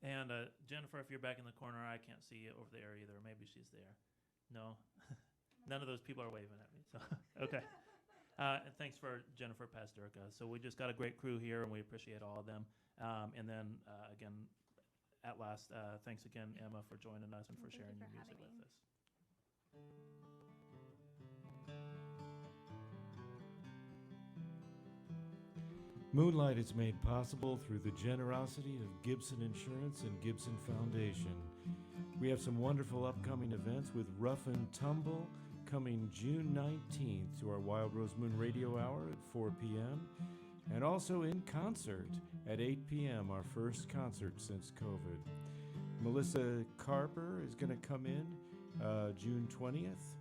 And Jennifer, if you're back in the corner, I can't see you over there either. Maybe she's there. No, none of those people are waving at me. So okay. And thanks for Jennifer Pasturka. So we just got a great crew here, and we appreciate all of them. And then again, at last, thanks again, Emma, for joining us and for sharing your music with us. Moonlight is made possible through the generosity of Gibson Insurance and Gibson Foundation. We have some wonderful upcoming events with Rough and Tumble coming June 19th to our Wild Rose Moon Radio Hour at 4 p.m. and also in concert at 8 p.m., our first concert since COVID. Melissa Carper is going to come in June 20th,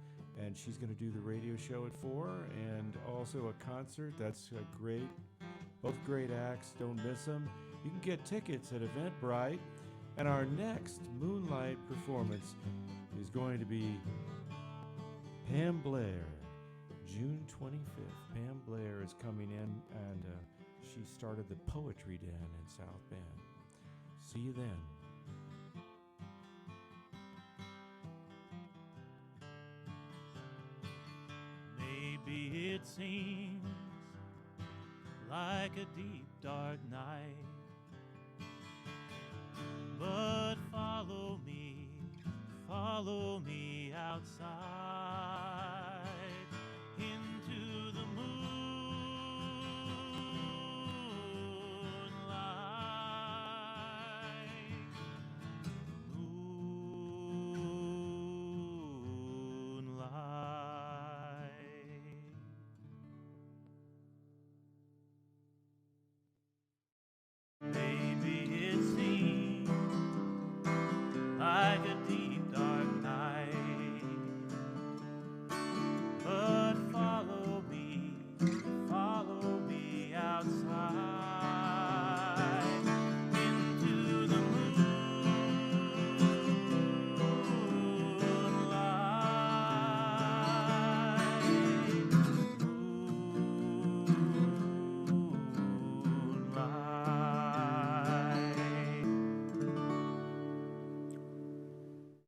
and she's going to do the radio show at 4 and also a concert. That's great. Both great acts. Don't miss them. You can get tickets at Eventbrite. And our next Moonlight performance is going to be Pam Blair, June 25th. Pam Blair is coming in, and she started the Poetry Den in South Bend. See you then. Maybe it seems like a deep, dark night, but follow me outside.